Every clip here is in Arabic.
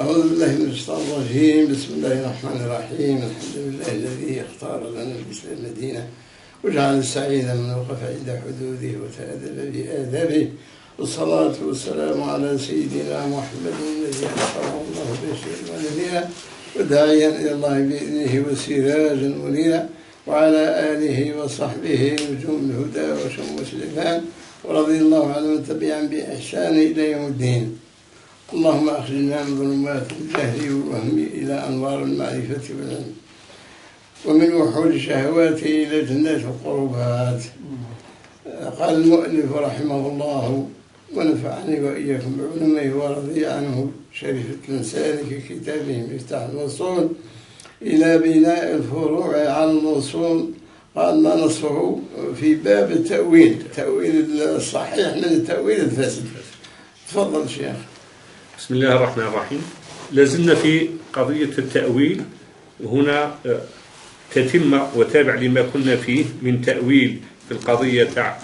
أعوذ بالله من الشيطان الرجيم. بسم الله الرحمن الرحيم. الحمد لله الذي اختار لنا الإسلام دينا وجعل السعيد من وقف عند حدوده وتأدب بآدابه، والصلاة والسلام على سيدنا محمد الذي أرسله الله بشيرا ونذيرا وداعيا إلى الله بإذنه وسراجا منيرا، وعلى آله وصحبه نجوم الهدى وشموس الإيمان، ورضي الله عن من تبعهم بإحسان إلى يوم الدين. اللهم أخرجنا من ظلمات الجهل والوهم إلى أنوار المعرفة والعلم، ومن وحول الشهوات إلى جنات القربات. قال المؤلف رحمه الله ونفعني وإياكم بعلمه ورضي عنه شريف التلمساني في كتابه مفتاح الوصول إلى بناء الفروع على الوصول. قال ما نصفه في باب التأويل، تأويل الصحيح من التأويل الفاسد. تفضل شيخ. بسم الله الرحمن الرحيم. لازلنا في قضية التأويل، وهنا تتم وتابع لما كنا فيه من تأويل في القضية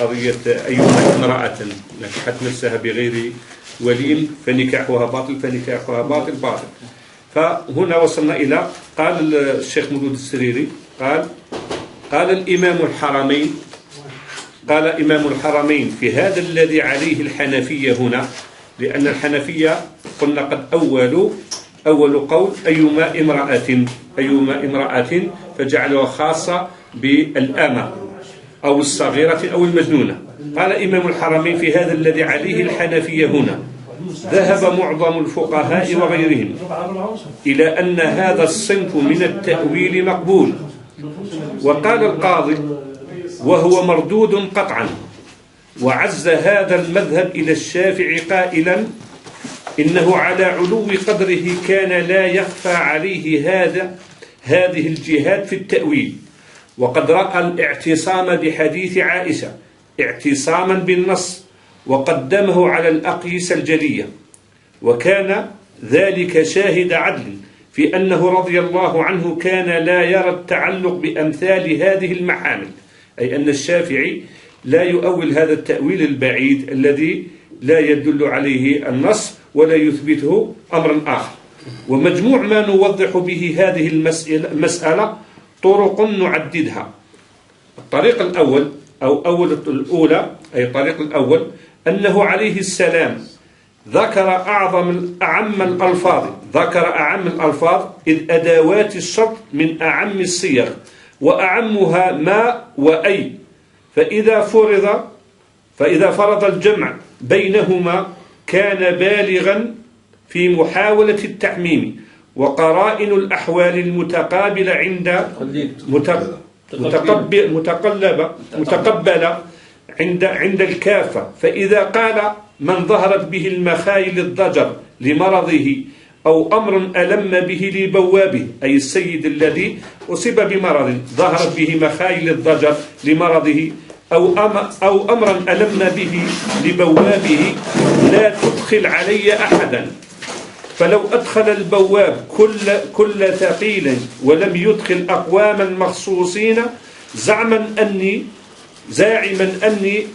قضية أيما امرأة نكحت نفسها بغير ولي فنكاحها باطل باطل. فهنا وصلنا إلى قال الشيخ مولود السريري قال الإمام الحرمين في هذا الذي عليه الحنفية هنا، لأن الحنفية قلنا قد أول قول أيما امرأة فجعلها خاصة بالأمة أو الصغيرة أو المجنونة. قال إمام الحرمين في هذا الذي عليه الحنفية هنا ذهب معظم الفقهاء وغيرهم إلى أن هذا الصنف من التأويل مقبول. وقال القاضي وهو مردود قطعا، وعز هذا المذهب إلى الشافعي قائلا إنه على علو قدره كان لا يخفى عليه هذه الجهات في التأويل، وقد رأى الاعتصام بحديث عائشة اعتصاما بالنص وقدمه على الأقيس الجلية، وكان ذلك شاهد عدل في أنه رضي الله عنه كان لا يرى التعلق بأمثال هذه المحامل، أي أن الشافعي لا يؤول هذا التأويل البعيد الذي لا يدل عليه النص ولا يثبته أمرا آخر. ومجموع ما نوضح به هذه المسألة طرق نعددها. الطريق الأول الطريق الأول أنه عليه السلام ذكر أعم الألفاظ إذ أدوات الشرط من أعم الصيغ، وأعمها ما وأي، فإذا فرض الجمع بينهما كان بالغا في محاولة التعميم. وقرائن الأحوال المتقابلة متقبلة عند الكافة، فإذا قال من ظهرت به المخايل الضجر لمرضه أو أمر ألم به لبوابه، أي السيد الذي أصيب بمرض ظهرت به مخايل الضجر لمرضه أو أمرا ألم به لبوابه لا تدخل علي أحدا، فلو أدخل البواب كل ثقيل ولم يدخل أقواما مخصوصين زاعما أني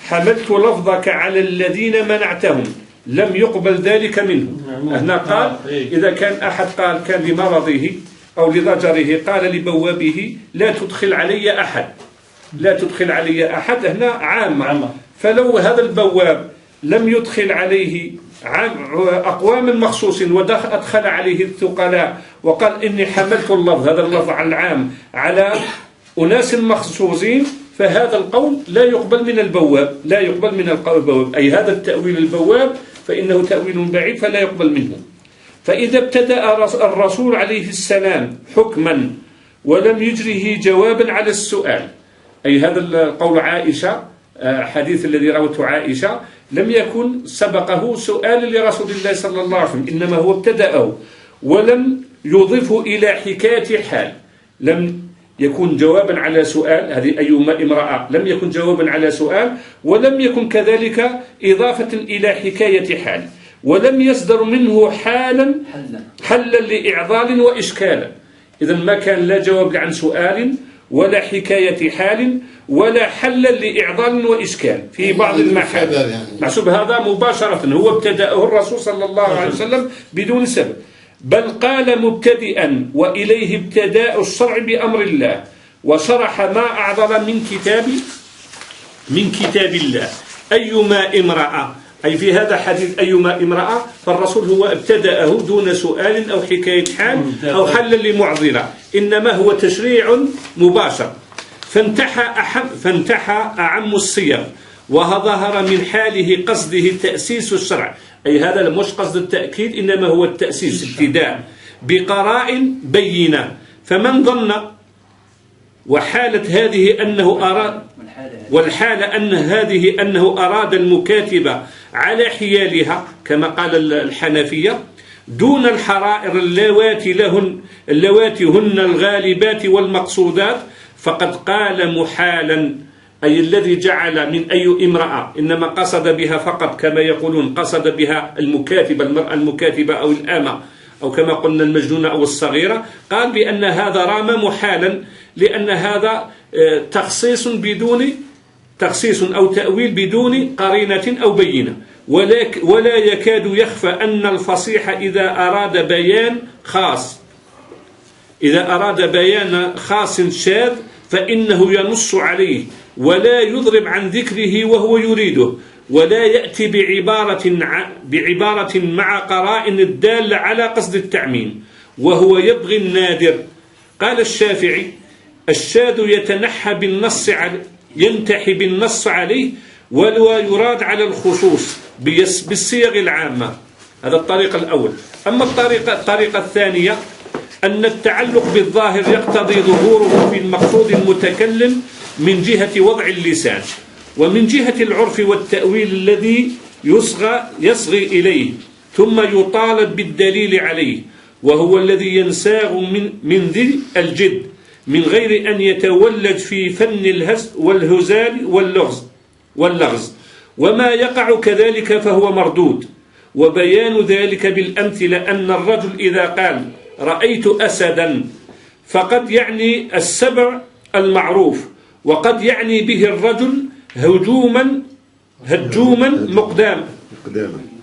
حملت لفظك على الذين منعتهم لم يقبل ذلك منه. هنا قال إذا كان أحد كان لمرضه أو لضجره قال لبوابه لا تدخل علي أحد، هنا عامة. فلو هذا البواب لم يدخل عليه أقوام مخصوصين وأدخل عليه الثقلاء وقال إني حملت هذا اللفظ على العام على أناس مخصوصين، فهذا القول لا يقبل من البواب، أي هذا التأويل البواب فإنه تأويل بعيد فلا يقبل منه. فإذا ابتدأ الرسول عليه السلام حكما ولم يجره جوابا على السؤال، أي هذا القول عائشة حديث الذي روته عائشة لم يكن سبقه سؤال لرسول الله صلى الله عليه وسلم، إنما هو ابتدأه ولم يضيفه إلى حكاية حال، لم يكون جوابا على سؤال، هذه أيما امرأة لم يكن جوابا على سؤال، ولم يكن كذلك إضافة إلى حكاية حال، ولم يصدر منه حلا لإعضال وإشكالا. إذن ما كان لا جواب عن سؤال ولا حكاية حال ولا حلا لإعضال وإشكال في بعض المحال. محسوب هذا مباشرة هو ابتدأه الرسول صلى الله عليه وسلم بدون سبب، بل قال مبتدئا وإليه ابتداء الشرع بأمر الله، وشرح ما أعظم من كتاب الله. أيما امرأة، أي في هذا حديث أيما امرأة، فالرسول هو ابتدأه دون سؤال أو حكاية حال أو حل لمعضلة، إنما هو تشريع مباشر. فانتحى أعم الصيغ، وظهر من حاله قصده تأسيس الشرع، أي هذا مش قصد التأكيد إنما هو التأسيس ابتداء بقراء بينة. فمن ظن وحالة هذه أنه أراد والحالة أن هذه أنه أراد المكاتبة على حيالها كما قال الحنفية دون الحرائر اللواتي هن الغالبات والمقصودات، فقد قال محالا، أي الذي جعل من أي امرأة إنما قصد بها فقط كما يقولون قصد بها المكاتبة، المرأة المكاتبة أو الآمة أو كما قلنا المجنونة أو الصغيرة، قال بأن هذا رام محالا، لأن هذا تخصيص أو تأويل بدون قرينة أو بينة. ولا يكاد يخفى أن الفصيح إذا أراد بيان خاص شاذ فإنه ينص عليه ولا يضرب عن ذكره وهو يريده، ولا يأتي بعبارة مع قرائن الدالة على قصد التعميم، وهو يبغي النادر. قال الشافعي: الشاذ ينتحي بالنص عليه ولا يراد على الخصوص بالصيغ العامة. هذا الطريق الأول. أما الطريقة الثانية أن التعلق بالظاهر يقتضي ظهوره في المقصود المتكلم من جهة وضع اللسان، ومن جهة العرف والتأويل الذي يصغي إليه ثم يطالب بالدليل عليه، وهو الذي ينساغ من ذي الجد من غير أن يتولد في فن الهز والهزال واللغز، وما يقع كذلك فهو مردود. وبيان ذلك بالأمثلة أن الرجل إذا قال رأيت أسدا فقد يعني السبع المعروف، وقد يعني به الرجل هجوما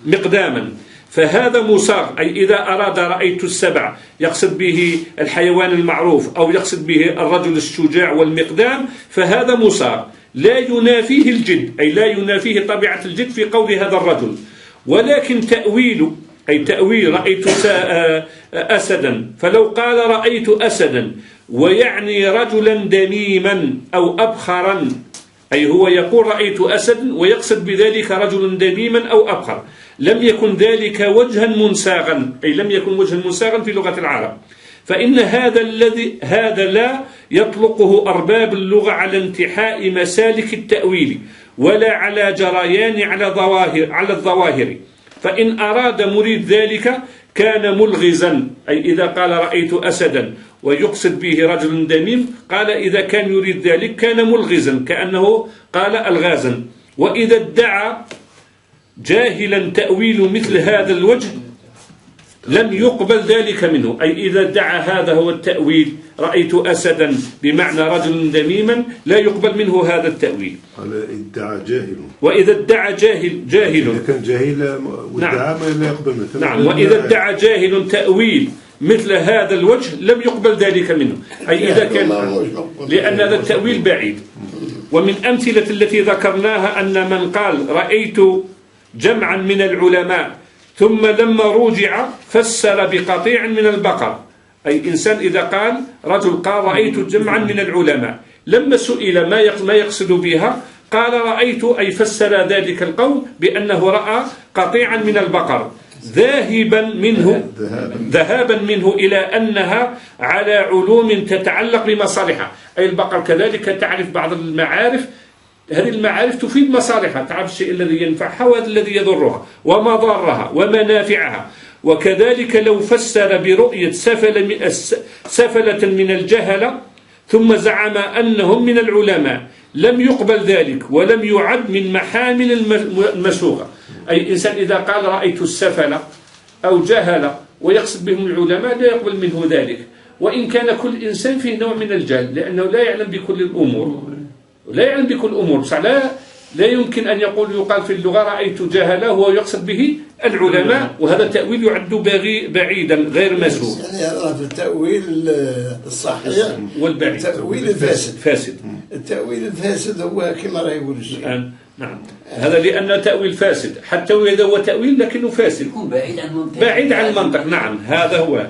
مقداما، فهذا مصاغ، أي إذا أراد رأيت السبع يقصد به الحيوان المعروف أو يقصد به الرجل الشجاع والمقدام، فهذا مصاغ لا ينافيه الجد، أي لا ينافيه طبيعة الجد في قول هذا الرجل. ولكن تأويل رأيت أسدا، فلو قال رأيت أسدا ويعني رجلا دميما أو أبخرا، أي هو يقول رأيت أسدا ويقصد بذلك رجلا دميما أو أبخر، لم يكن ذلك وجها منساغا، أي لم يكن وجها منساغا في لغة العرب. فإن هذا لا يطلقه أرباب اللغة على انتحاء مسالك التأويل ولا على جريان على الظواهر. فإن أراد مريد ذلك كان ملغزا، أي إذا قال رأيت أسدا ويقصد به رجل دميم، قال إذا كان يريد ذلك كان ملغزا كأنه قال ألغازا. وإذا ادعى جاهلا تأويل مثل هذا الوجه لم يقبل ذلك منه، أي إذا ادعى هذا هو التأويل رأيت أسدا بمعنى رجل دميما لا يقبل منه هذا التأويل. ادعى جاهل، وإذا ادعى جاهل إذا كان جاهل وادعى لا يقبل منه. نعم، وإذا ادعى جاهل تأويل مثل هذا الوجه لم يقبل ذلك منه، أي إذا كان، لأن هذا التأويل بعيد. ومن أمثلة التي ذكرناها أن من قال رأيت جمعا من العلماء ثم لما رجع فسر بقطيع من البقر، أي إنسان إذا قال رجل قال رأيت جمعا من العلماء، لما سئل ما يقصد بها قال رأيت، أي فسر ذلك القول بأنه رأى قطيعا من البقر ذهابا منه إلى أنها على علوم تتعلق بمصالحها، أي البقر كذلك تعرف بعض المعارف، هذه المعارف تفيد مصالحها، تعرف الشيء الذي ينفعها وهذا الذي يضرها ومضارها ومنافعها. وكذلك لو فسر برؤية سفلة من الجهلة ثم زعم أنهم من العلماء لم يقبل ذلك ولم يعد من محامل المسوغة، أي إنسان إذا قال رأيت السفلة أو جهلة ويقصد بهم العلماء لا يقبل منه ذلك. وإن كان كل إنسان فيه نوع من الجهل، لأنه لا يعلم بكل الأمور، لا يعلم بكل الأمور. بصح لا يمكن أن يقال في اللغة رأيت جهله وهو يقصد به العلماء، وهذا التأويل يعد بعيدا غير مسهول. يعني هذا في التأويل الصحيح والبعيد. التأويل الفاسد. التأويل الفاسد هو كما راه يقول الشيء. نعم، هذا لأن تأويل فاسد، حتى إذا هو تأويل لكنه فاسد، يكون بعيد عن المنطق. نعم، هذا هو.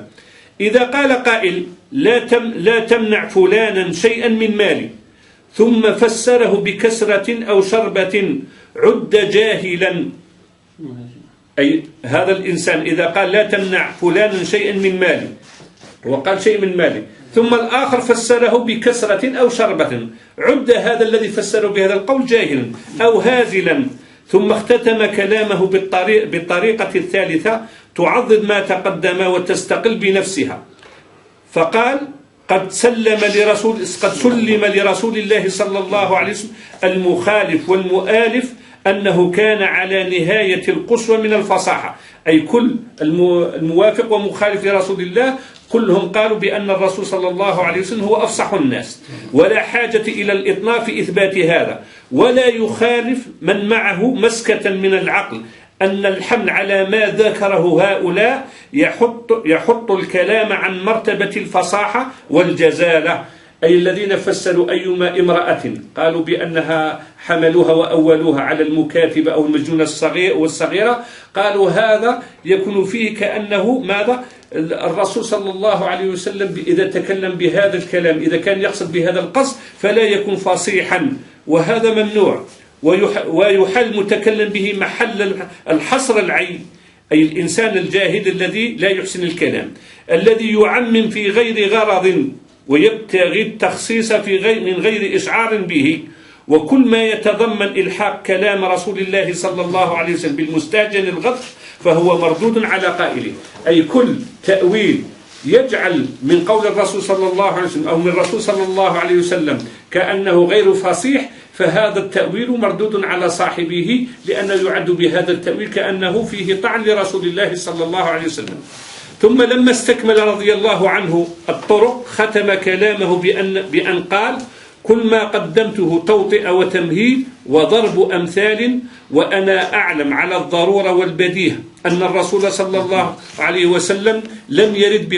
إذا قال قائل لا تمنع فلانا شيئا من مالي، ثم فسره بكسرة أو شربة، عد جاهلا. أي هذا الإنسان إذا قال لا تمنع فلانا شيئا من مالي، وقال شيء من مالي، ثم الآخر فسره بكسرة أو شربة، عد هذا الذي فسره بهذا القول جاهلا أو هازلا. ثم اختتم كلامه بالطريقة الثالثة تعضد ما تقدم وتستقل بنفسها، فقال قد سلم لرسول الله صلى الله عليه وسلم المخالف والمؤالف أنه كان على نهاية القصوى من الفصاحة. أي كل الموافق ومخالف لرسول الله كلهم قالوا بأن الرسول صلى الله عليه وسلم هو أفصح الناس، ولا حاجة إلى الإطناب في إثبات هذا، ولا يخالف من معه مسكة من العقل أن الحمل على ما ذكره هؤلاء يحط الكلام عن مرتبة الفصاحة والجزالة. أي الذين فسروا أيما امرأة قالوا بأنها حملوها وأولوها على المكاتبة أو المجنون والصغيرة، قالوا هذا يكون فيه كأنه ماذا؟ الرسول صلى الله عليه وسلم إذا تكلم بهذا الكلام إذا كان يقصد بهذا القصد فلا يكون فصيحا، وهذا ممنوع. ويحل متكلم به محل الحصر العين، أي الإنسان الجاهل الذي لا يحسن الكلام، الذي يعمم في غير غرض ويبتغي التخصيص من غير إشعار به، وكل ما يتضمن إلحاق كلام رسول الله صلى الله عليه وسلم بالمستهجن الغض فهو مردود على قائله. أي كل تأويل يجعل من قول الرسول صلى الله عليه وسلم أو من الرسول صلى الله عليه وسلم كأنه غير فصيح، فهذا التأويل مردود على صاحبه، لأنه يعد بهذا التأويل كأنه فيه طعن لرسول الله صلى الله عليه وسلم. ثم لما استكمل رضي الله عنه الطرق ختم كلامه بأن قال كل ما قدمته توطئة وتمهيد وضرب أمثال، وأنا أعلم على الضرورة والبديه أن الرسول صلى الله عليه وسلم لم يرد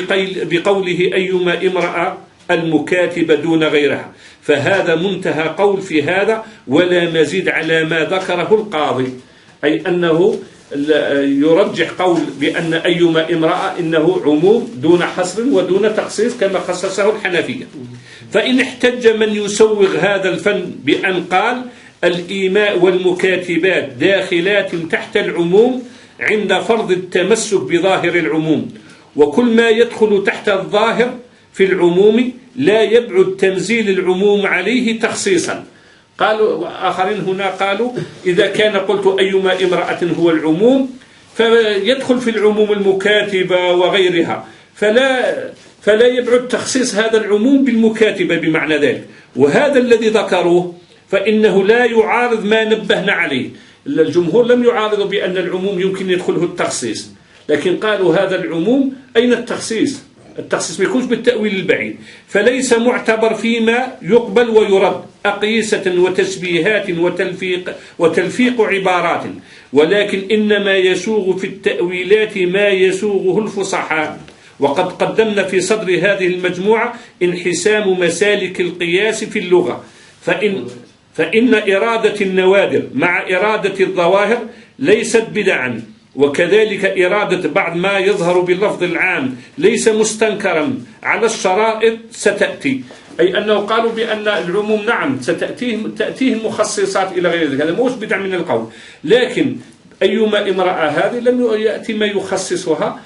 بقوله أيما امرأة المكاتبة دون غيرها، فهذا منتهى قول في هذا ولا مزيد على ما ذكره القاضي، أي أنه يرجح قول بأن أيما امرأة إنه عموم دون حصر ودون تخصيص كما خصصه الحنفية. فإن احتج من يسوغ هذا الفن بأن قال الإيماء والمكاتبات داخلات تحت العموم عند فرض التمسك بظاهر العموم، وكل ما يدخل تحت الظاهر في العموم لا يبعد تنزيل العموم عليه تخصيصا. قالوا آخرين هنا قالوا إذا كان قلت أيما امرأة هو العموم فيدخل في العموم المكاتبة وغيرها، فلا يبعد تخصيص هذا العموم بالمكاتبة بمعنى ذلك. وهذا الذي ذكروه فإنه لا يعارض ما نبهنا عليه. الجمهور لم يعارضوا بأن العموم يمكن يدخله التخصيص، لكن قالوا هذا العموم أين التخصيص؟ التخصيص ما يكونش بالتأويل البعيد، فليس معتبر فيما يقبل ويرد أقيسة وتشبيهات وتلفيق عبارات، ولكن إنما يسوغ في التأويلات ما يسوغه الفصحاء. وقد قدمنا في صدر هذه المجموعة انحسام مسالك القياس في اللغة، فإن إرادة النوادر مع إرادة الظواهر ليست بدعا، وكذلك إرادة بعض ما يظهر باللفظ العام ليس مستنكرا على الشرائط ستأتي. أي أنه قالوا بأن العموم نعم تأتيه المخصصات إلى غير ذلك، هذا موش بدع من القول، لكن أيما امرأة هذه لم يأتي ما يخصصها،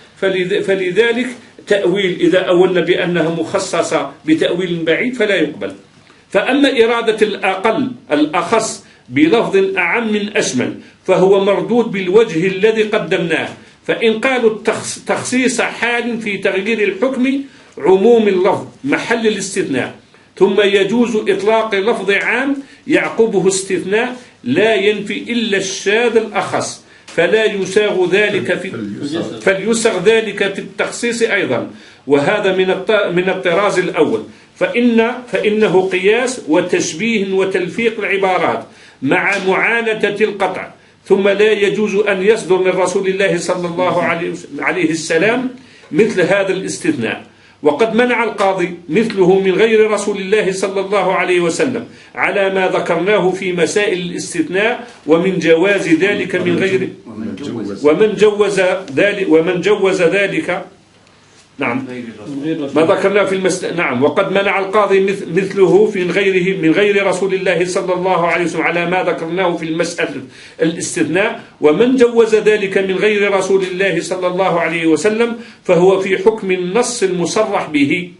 فلذلك تأويل إذا أولنا بأنها مخصصة بتأويل بعيد فلا يقبل. فأما إرادة الأقل الأخص بلفظ أعم من أشمل فهو مردود بالوجه الذي قدمناه. فإن قالوا تخصيص حال في تغيير الحكم عموم اللفظ محل الاستثناء، ثم يجوز إطلاق لفظ عام يعقبه استثناء لا ينفي إلا الشاذ الأخص، فلا يساغ ذلك فليسغ ذلك في التخصيص أيضا، وهذا من الطراز الأول، فإنه قياس وتشبيه وتلفيق العبارات مع معاندة القطع، ثم لا يجوز أن يصدر من رسول الله صلى الله عليه السلام مثل هذا الاستثناء. وقد منع القاضي مثله من غير رسول الله صلى الله عليه وسلم على ما ذكرناه في مسائل الاستثناء ومن جواز ذلك من غير ومن جوز ذلك نعم ما ذكرناه في نعم. وقد منع القاضي مثله من غير رسول الله صلى الله عليه وسلم على ما ذكرناه في المسألة الاستثناء، ومن جوز ذلك من غير رسول الله صلى الله عليه وسلم فهو في حكم النص المصرح به،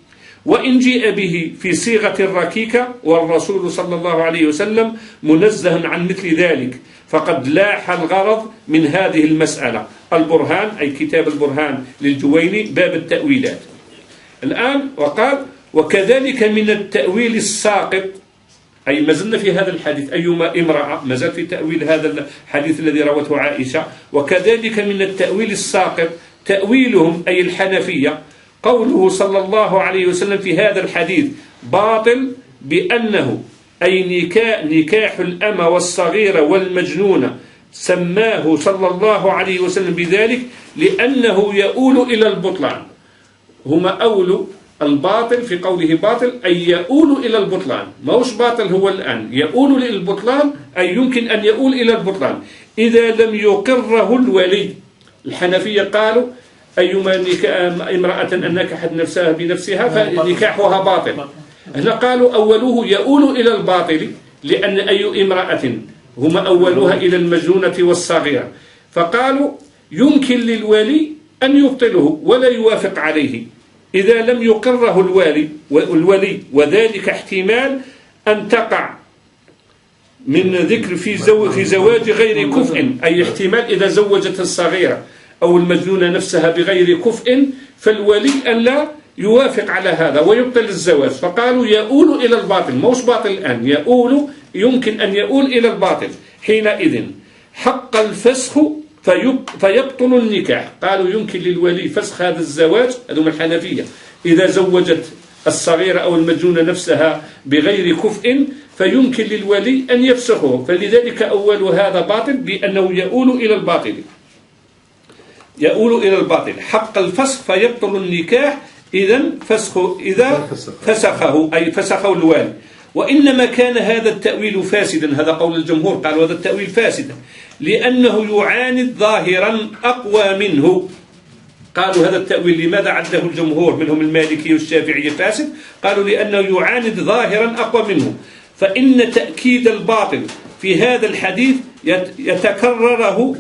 وإن جيء به في صيغة ركيكة والرسول صلى الله عليه وسلم منزه عن مثل ذلك فقد لاح الغرض من هذه المسألة. البرهان أي كتاب البرهان للجويني باب التأويلات. الآن وقال وكذلك من التأويل الساقط، أي ما زلنا في هذا الحديث أيما امرأة، ما زال في تأويل هذا الحديث الذي روته عائشة. وكذلك من التأويل الساقط تأويلهم أي الحنفية قوله صلى الله عليه وسلم في هذا الحديث باطل بأنه أي نكاح الأمة والصغيرة والمجنونة سماه صلى الله عليه وسلم بذلك لأنه يؤول إلى البطلان. هما أول الباطل في قوله باطل أي يؤول إلى البطلان، موش باطل هو الآن يؤول إلى البطلان أي يمكن أن يؤول إلى البطلان إذا لم يقره الولي. الحنفية قالوا أيما امرأة أن نكحت نفسها بنفسها فنكاحها باطل. هنا قالوا أولوه يؤول إلى الباطل لأن أي امرأة هم أولوها إلى المجنونة والصغيرة، فقالوا يمكن للولي أن يبطله ولا يوافق عليه إذا لم يقره الولي، وذلك احتمال أن تقع من ذكر في زواج غير كفء، أي احتمال إذا زوجت الصغيرة أو المجنونة نفسها بغير كفء فالولي أن لا يوافق على هذا ويبطل الزواج، فقالوا يؤول إلى الباطل، موش باطل الآن يؤول، يمكن أن يؤول إلى الباطل. حينئذ حق الفسخ فيبطل النكاح. قالوا يمكن للولي فسخ هذا الزواج، هذول الحنفية، إذا زوجت الصغيرة أو المجنونة نفسها بغير كفء فيمكن للولي أن يفسخه، فلذلك أول هذا باطل بأنه يؤول إلى الباطل، يؤول إلى الباطل. حق الفسخ فيبطل النكاح إذا فسخه أي فسخه الوالي. وإنما كان هذا التأويل فاسدا، هذا قول الجمهور، قالوا هذا التأويل فاسدا لأنه يعاند ظاهرا أقوى منه. قالوا هذا التأويل لماذا عده الجمهور منهم المالكي والشافعي فاسد؟ قالوا لأنه يعاند ظاهرا أقوى منه، فإن تأكيد الباطل في هذا الحديث يتكرره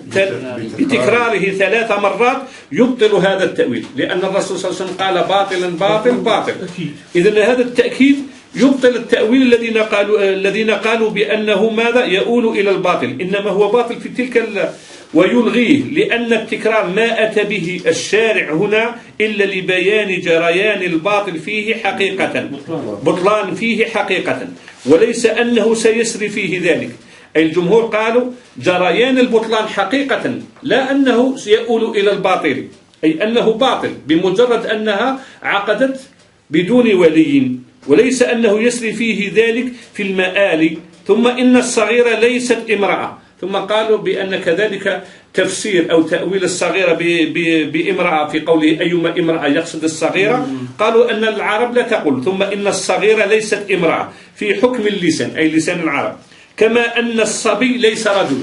بتكراره 3 مرات يبطل هذا التأويل، لأن الرسول صلى الله عليه وسلم قال باطلا باطل باطل. إذن هذا التأكيد يبطل التأويل الذين قالوا بأنه ماذا يؤول إلى الباطل، إنما هو باطل في تلك ويلغيه، لأن التكرار ما أتى به الشارع هنا إلا لبيان جريان الباطل فيه حقيقة، بطلان فيه حقيقة، وليس أنه سيسري فيه ذلك. أي الجمهور قالوا جريان البطلان حقيقة لا أنه سيؤول إلى الباطل، أي أنه باطل بمجرد أنها عقدت بدون ولي، وليس أنه يسري فيه ذلك في المآل. ثم إن الصغيرة ليست امرأة، ثم قالوا بأن كذلك تفسير أو تأويل الصغيرة بامرأة في قوله أيما امرأة يقصد الصغيرة، قالوا أن العرب لا تقول ثم إن الصغيرة ليست امرأة في حكم اللسان أي لسان العرب، كما أن الصبي ليس رجل،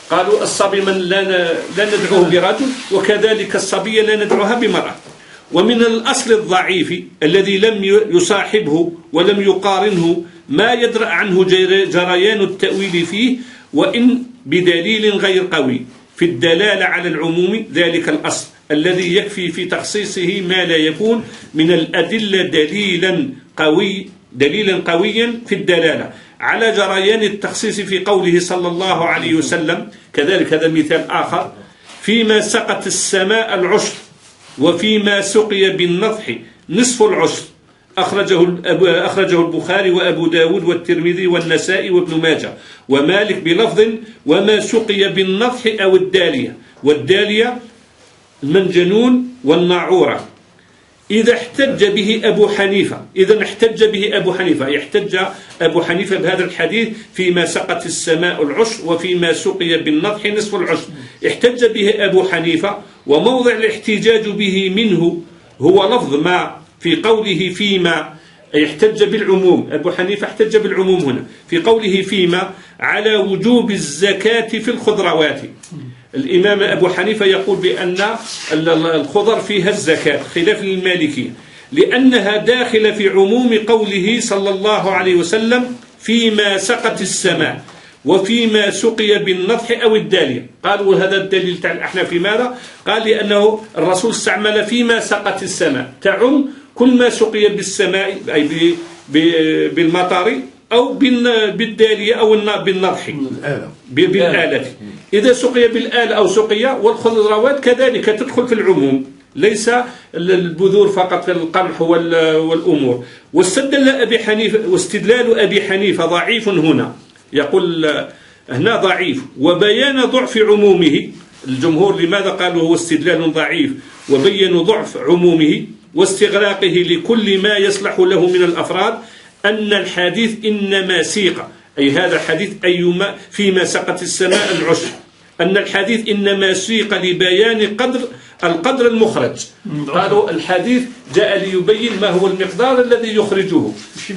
قالوا الصبي من لا ندعوه برجل، وكذلك الصبية لا ندعوها بمرأة. ومن الأصل الضعيف الذي لم يصاحبه ولم يقارنه ما يدرأ عنه جريان التأويل فيه، وإن بدليل غير قوي في الدلالة على العموم، ذلك الأصل الذي يكفي في تخصيصه ما لا يكون من الأدلة دليلا قويا في الدلالة على جريان التخصيص في قوله صلى الله عليه وسلم. كذلك هذا مثال آخر: فيما سقت السماء العشر، وفيما سقي بالنضح نصف العشر، أخرجه البخاري وأبو داود والترمذي والنسائي وابن ماجه ومالك بلفظ وما سقي بالنضح أو الدالية، والدالية المنجنون والناعورة. إذا احتج به أبو حنيفة، يحتج أبو حنيفة بهذا الحديث فيما سقت السماء العشر وفيما سقي بالنضح نصف العشر، احتج به أبو حنيفة. وموضع الاحتجاج به منه هو لفظ ما في قوله فيما، يحتج بالعموم. أبو حنيفة احتج بالعموم هنا في قوله فيما على وجوب الزكاة في الخضروات. الإمام أبو حنيفة يقول بأن الخضر فيها الزكاة خلاف المالكية، لأنها داخلة في عموم قوله صلى الله عليه وسلم فيما سقت السماء وفيما سقي بالنضح أو الدالية. قالوا هذا الدليل تاع الأحناف لماذا؟ قال لأنه الرسول استعمل فيما سقت السماء تعم كل ما سقي بالسماء أي بالمطر أو بالدالية أو بالنضح بالآلة. إذا سقي بالآلة أو سقي، والخضروات كذلك تدخل في العموم، ليس البذور فقط في القمح والأمور. واستدلال أبي حنيفة ضعيف هنا، يقول هنا ضعيف وبيان ضعف عمومه. الجمهور لماذا قالوا هو استدلال ضعيف وبينوا ضعف عمومه واستغراقه لكل ما يصلح له من الأفراد، أن الحديث إنما سيق، أي هذا الحديث أيما فيما سقت السماء العشر، أن الحديث إنما سيق لبيان القدر المخرج. قالوا الحديث جاء ليبين ما هو المقدار الذي يخرجه،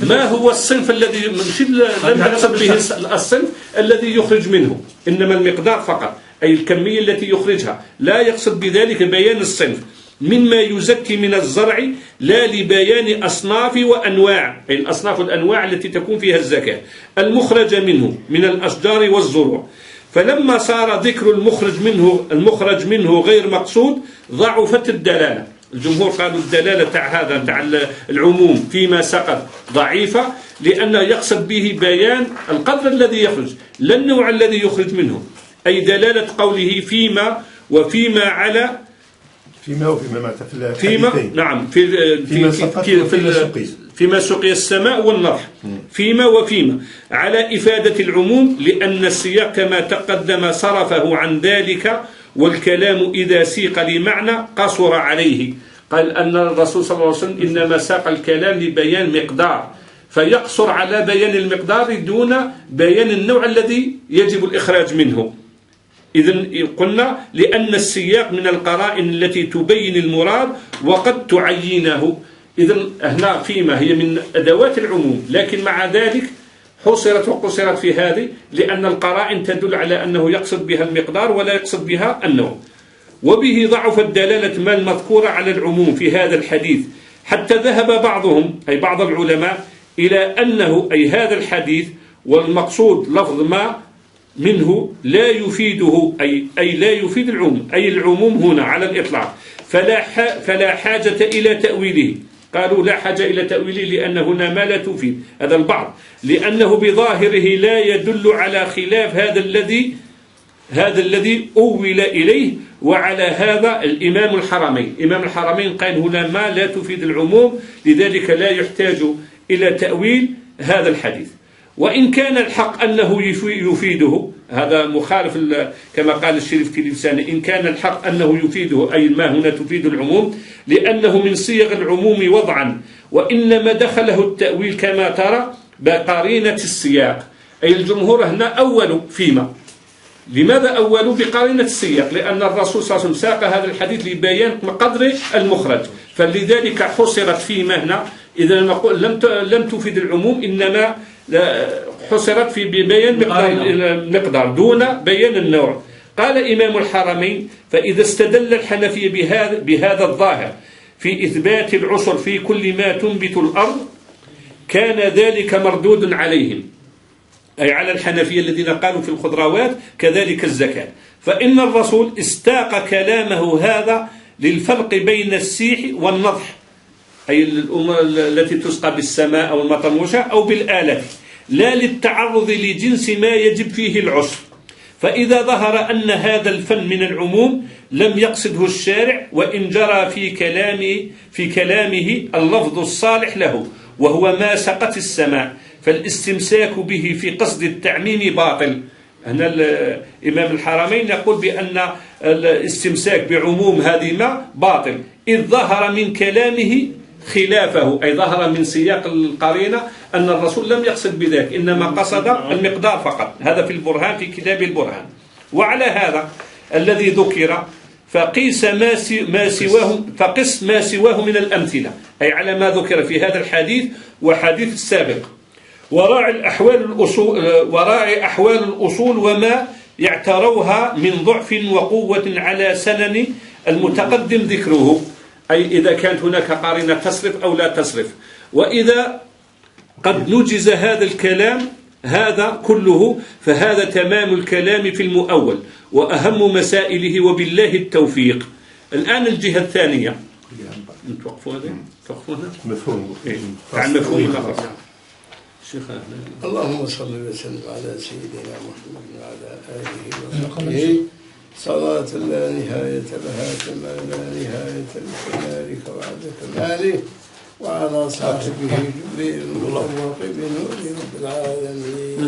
ما هو الصنف الذي لم يقصد به الصنف الذي يخرج منه، إنما المقدار فقط، أي الكمية التي يخرجها، لا يقصد بذلك بيان الصنف مما يزكي من الزرع، لا لبيان أصناف وأنواع، أي الأصناف والأنواع التي تكون فيها الزكاة المخرج منه من الأشجار والزروع. فلما صار ذكر المخرج منه غير مقصود ضعفت الدلالة. الجمهور قالوا الدلالة تاع العموم فيما سقط ضعيفة، لأنه يقصد به بيان القدر الذي يخرج لا النوع الذي يخرج منه، أي دلالة قوله فيما وفيما على نعم فيما سقي السماء والنضح، فيما وفيما على إفادة العموم، لأن السياق كما تقدم صرفه عن ذلك، والكلام إذا سيق لمعنى قصر عليه. قال أن الرسول صلى الله عليه وسلم إنما ساق الكلام لبيان مقدار، فيقصر على بيان المقدار دون بيان النوع الذي يجب الإخراج منه. إذن قلنا لأن السياق من القرائن التي تبين المراد وقد تعينه. إذن هنا فيما هي من أدوات العموم، لكن مع ذلك حصرت وقصرت في هذه، لأن القرائن تدل على أنه يقصد بها المقدار ولا يقصد بها النوع. وبه ضعف الدلالة ما المذكورة على العموم في هذا الحديث، حتى ذهب بعضهم أي بعض العلماء إلى أنه أي هذا الحديث والمقصود لفظ ما منه لا يفيده، أي لا يفيد العموم، أي العموم هنا على الإطلاق، فلا حاجة إلى تأويله. قالوا لا حاجة إلى تأويله لأن هنا ما لا تفيد، هذا البعض، لأنه بظاهره لا يدل على خلاف هذا الذي أول إليه. وعلى هذا إمام الحرمين قال هنا ما لا تفيد العموم، لذلك لا يحتاج إلى تأويل هذا الحديث. وإن كان الحق أنه يفيده، هذا مخالف كما قال الشريف تلمساني، إن كان الحق أنه يفيده أي ما هنا تفيد العموم، لأنه من صيغ العموم وضعا، وإنما دخله التأويل كما ترى بقرينة السياق. أي الجمهور هنا أولوا فيما. لماذا أولوا بقرينة السياق؟ لأن الرسول صلى الله عليه وسلم ساق هذا الحديث لبيان قدر المخرج، فلذلك حصرت فيما هنا. إذا نقول لم تفيد العموم، إنما حصرت في بيان مقدار دون بيان النوع. قال إمام الحرمين: فإذا استدل الحنفية بهذا الظاهر في إثبات العشر في كل ما تنبت الأرض كان ذلك مردود عليهم، أي على الحنفية الذين قالوا في الخضروات كذلك الزكاة. فإن الرسول استاق كلامه هذا للفرق بين السيح والنضح، أي الأمور التي تسقى بالسماء أو المطر أو بالآلة، لا للتعرض لجنس ما يجب فيه العشر. فإذا ظهر أن هذا الفن من العموم لم يقصده الشارع، وإن جرى في كلامه اللفظ الصالح له وهو ما سقط السماء، فالاستمساك به في قصد التعميم باطل. هنا الإمام الحرمين يقول بأن الاستمساك بعموم هذه ما باطل، إذ ظهر من كلامه خلافه، أي ظهر من سياق القرينة أن الرسول لم يقصد بذلك، إنما قصد المقدار فقط. هذا في البرهان، في كتاب البرهان. وعلى هذا الذي ذكر فقس ما سواه من الأمثلة، أي على ما ذكر في هذا الحديث وحديث السابق، وراعي أحوال الأصول وما يعتروها من ضعف وقوة على سنن المتقدم ذكره، أي إذا كانت هناك قارنة تصرف أو لا تصرف. وإذا قد نجز هذا الكلام هذا كله فهذا تمام الكلام في المؤول وأهم مسائله، وبالله التوفيق. الآن الجهة الثانية توقفوا هذا؟ توقفوا هنا؟ مفهوم. عن مفهوم شيخ. اللهم صل وسلم على سيدنا محمد وعلى آله وصحبه صلاة لا نهاية لها كما لا نهاية لكمالك وعد كماله، وعلى صاحبه جبريل المطوق بنور رب العالمين.